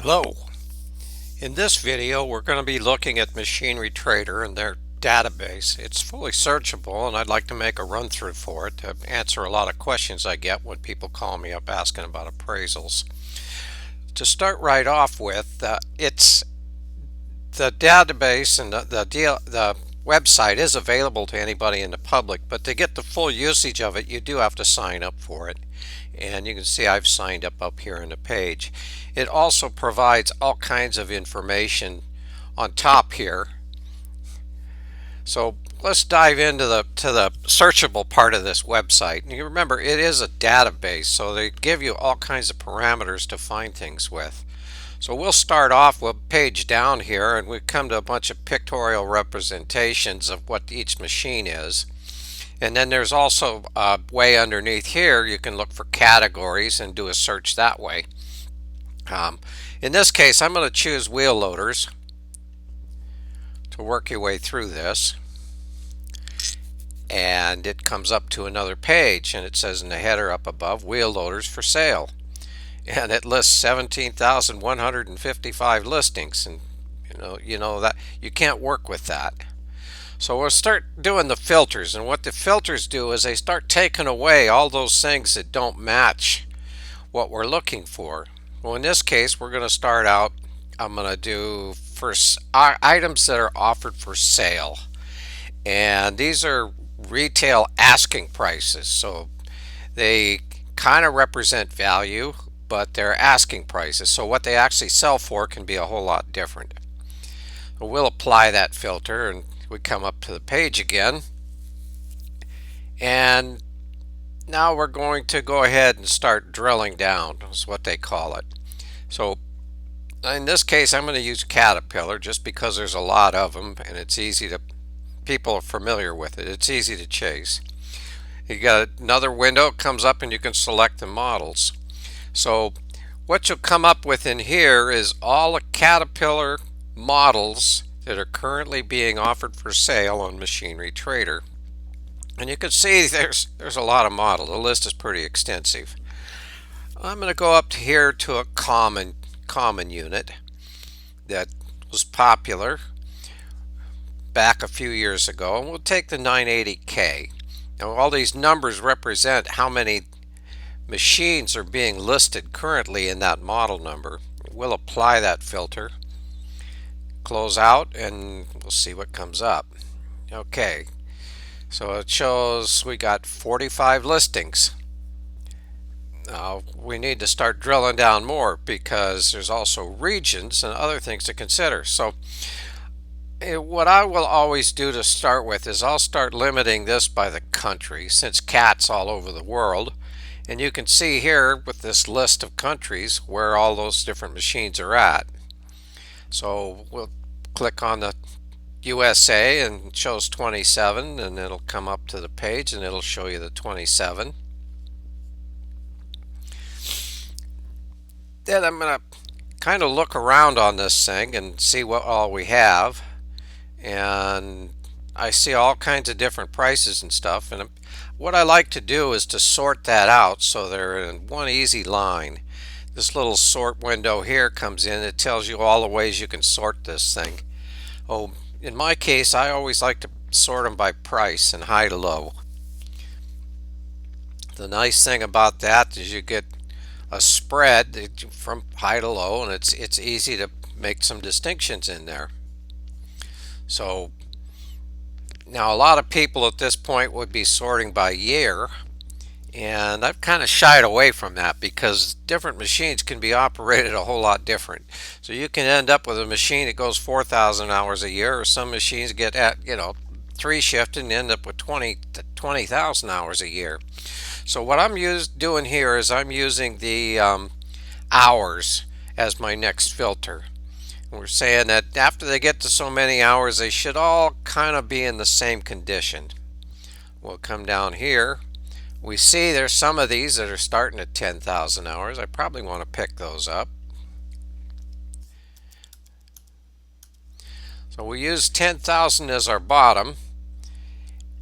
Hello. In this video we're going to be looking at Machinery Trader and their database. It's fully searchable and I'd like to make a run through for it to answer a lot of questions I get when people call me up asking about appraisals. To start right off with, it's the database and the website is available to anybody in the public, but to get the full usage of it you do have to sign up for it. And you can see I've signed up here in the page. It also provides all kinds of information on top here. So let's dive into the searchable part of this website. And you remember it is a database, so they give you all kinds of parameters to find things with. So we'll start off with a page down here and we come to a bunch of pictorial representations of what each machine is. And then there's also way underneath here you can look for categories and do a search that way. In this case I'm going to choose wheel loaders to work your way through this, and it comes up to another page and it says in the header up above, wheel loaders for sale, and it lists 17,155 listings, and you know that you can't work with that. So we'll start doing the filters, and what the filters do is they start taking away all those things that don't match what we're looking for. Well, in this case we're going to start out, I'm going to do first items that are offered for sale, and these are retail asking prices, so they kind of represent value but they're asking prices, so what they actually sell for can be a whole lot different. So we'll apply that filter and we come up to the page again, and now we're going to go ahead and start drilling down, is what they call it. So in this case I'm going to use Caterpillar just because there's a lot of them and it's easy to, people are familiar with it, it's easy to chase. You got another window, it comes up and you can select the models. So what you'll come up with in here is all the Caterpillar models that are currently being offered for sale on Machinery Trader. And you can see there's a lot of models. The list is pretty extensive. I'm going to go up here to a common unit that was popular back a few years ago, and we'll take the 980K. Now all these numbers represent how many machines are being listed currently in that model number. We'll apply that filter, close out, and we'll see what comes up. Okay, so it shows we got 45 listings. Now we need to start drilling down more because there's also regions and other things to consider. So what I will always do to start with is I'll start limiting this by the country, since CAT's all over the world. And you can see here with this list of countries where all those different machines are at. So we'll click on the USA and it shows 27, and it'll come up to the page and it'll show you the 27. Then I'm going to kind of look around on this thing and see what all we have, and I see all kinds of different prices and stuff, and what I like to do is to sort that out so they're in one easy line. This little sort window here comes in, it tells you all the ways you can sort this thing. Oh, in my case I always like to sort them by price and high to low. The nice thing about that is you get a spread from high to low, and it's easy to make some distinctions in there. So now a lot of people at this point would be sorting by year, and I've kind of shied away from that because different machines can be operated a whole lot different. So you can end up with a machine that goes 4,000 hours a year, or some machines get at 3 shift and end up with 20,000 hours a year. So what I'm doing here is I'm using the hours as my next filter. We're saying that after they get to so many hours they should all kind of be in the same condition. We'll come down here. We see there's some of these that are starting at 10,000 hours. I probably want to pick those up. So we use 10,000 as our bottom,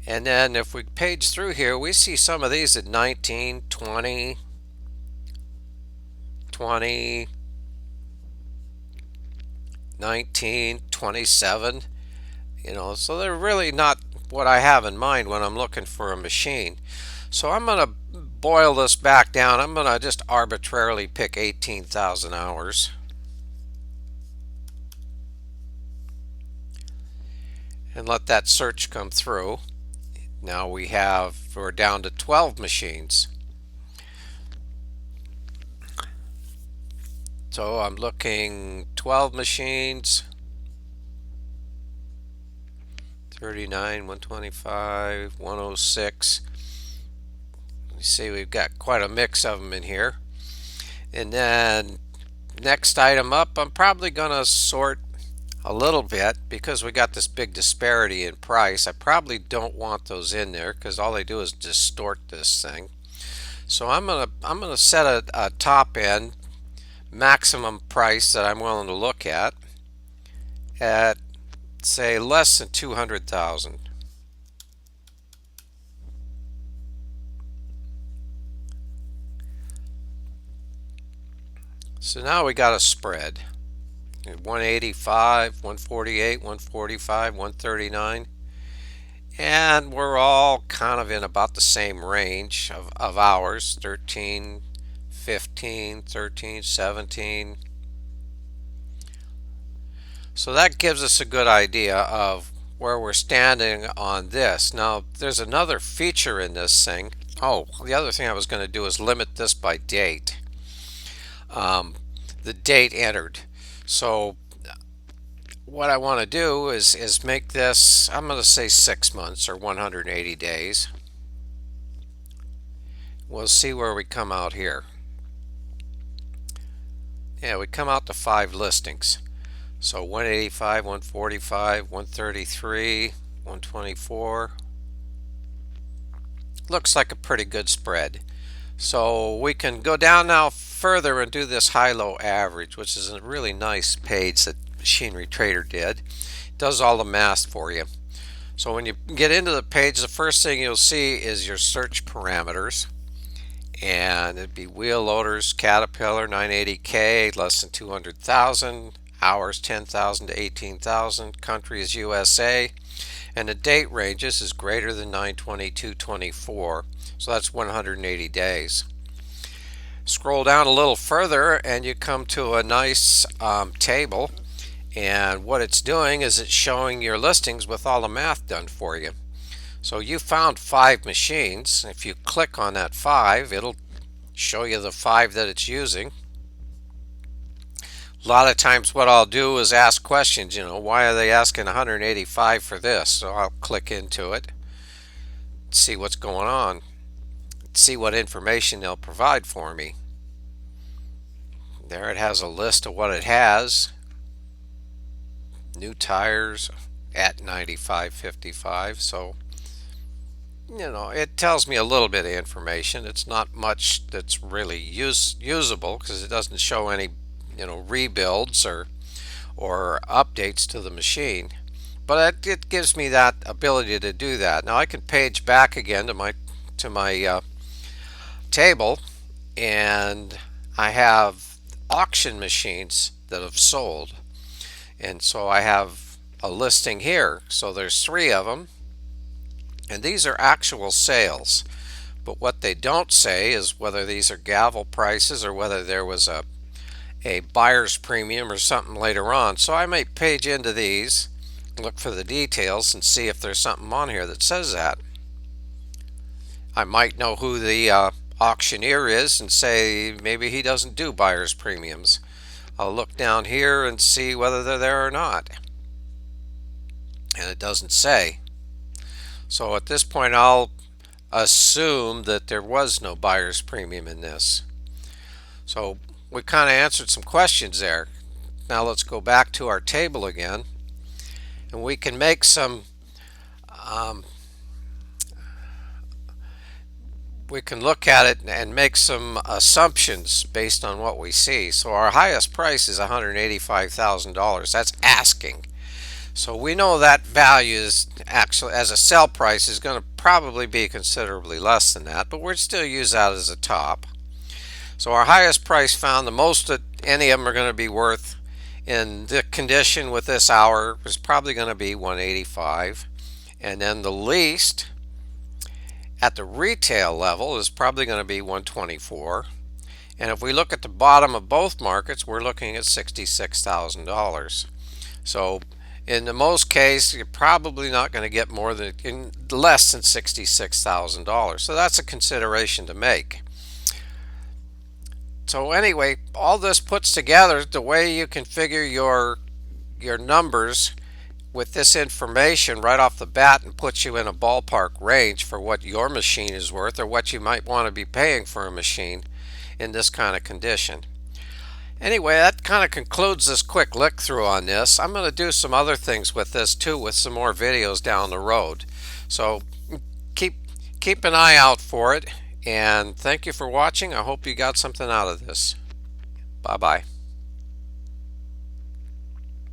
and then if we page through here we see some of these at 19, 20, 20, 19, 27. So they're really not what I have in mind when I'm looking for a machine. So I'm going to boil this back down. I'm going to just arbitrarily pick 18,000 hours. And let that search come through. Now we're down to 12 machines. So I'm looking 12 machines, 39, 125, 106. You see we've got quite a mix of them in here. And then next item up, I'm probably going to sort a little bit because we got this big disparity in price. I probably don't want those in there because all they do is distort this thing. So I'm gonna set a top end maximum price that I'm willing to look at say less than 200,000. So now we got a spread. 185, 148, 145, 139. And we're all kind of in about the same range of hours. 13, 15, 13, 17. So that gives us a good idea of where we're standing on this. Now there's another feature in this thing. Oh, the other thing I was going to do is limit this by date. The date entered. So what I want to do is make this, I'm going to say 6 months or 180 days. We'll see where we come out here. Yeah, we come out to 5 listings. So 185, 145, 133, 124. Looks like a pretty good spread. So we can go down now further and do this high-low average, which is a really nice page that Machinery Trader did. It does all the math for you. So when you get into the page, the first thing you'll see is your search parameters. And it'd be wheel loaders, Caterpillar, 980K, less than 200,000. Hours 10,000 to 18,000. Country is USA. And the date ranges is greater than 9/22/24. So that's 180 days. Scroll down a little further and you come to a nice table. And what it's doing is it's showing your listings with all the math done for you. So you found 5 machines. If you click on that 5, it'll show you the 5 that it's using. A lot of times what I'll do is ask questions, why are they asking 185 for this? So I'll click into it, see what's going on, see what information they'll provide for me. There it has a list of what it has. New tires at 95.55. So it tells me a little bit of information. It's not much that's really usable because it doesn't show any rebuilds or updates to the machine, but it gives me that ability to do that. Now I can page back again to my table, and I have auction machines that have sold, and so I have a listing here. So there's 3 of them, and these are actual sales, but what they don't say is whether these are gavel prices or whether there was a buyer's premium or something later on. So I might page into these, look for the details, and see if there's something on here that says that. I might know who the auctioneer is and say maybe he doesn't do buyer's premiums. I'll look down here and see whether they're there or not. And it doesn't say. So at this point I'll assume that there was no buyer's premium in this. So we kind of answered some questions there. Now let's go back to our table again, and we can make some we can look at it and make some assumptions based on what we see. So our highest price is $185,000. That's asking. So we know that value is actually, as a sell price, is going to probably be considerably less than that, but we'll still use that as a top. So our highest price found, the most that any of them are going to be worth And the condition with this hour is probably going to be 185. And then the least at the retail level is probably going to be 124. And if we look at the bottom of both markets, we're looking at $66,000. So in the most case, you're probably not going to get more than less than $66,000. So that's a consideration to make. So anyway, all this puts together the way you can figure your numbers with this information right off the bat and puts you in a ballpark range for what your machine is worth or what you might want to be paying for a machine in this kind of condition. Anyway, that kind of concludes this quick look through on this. I'm going to do some other things with this too, with some more videos down the road. So keep keep an eye out for it, and thank you for watching. I hope you got something out of this. Bye bye.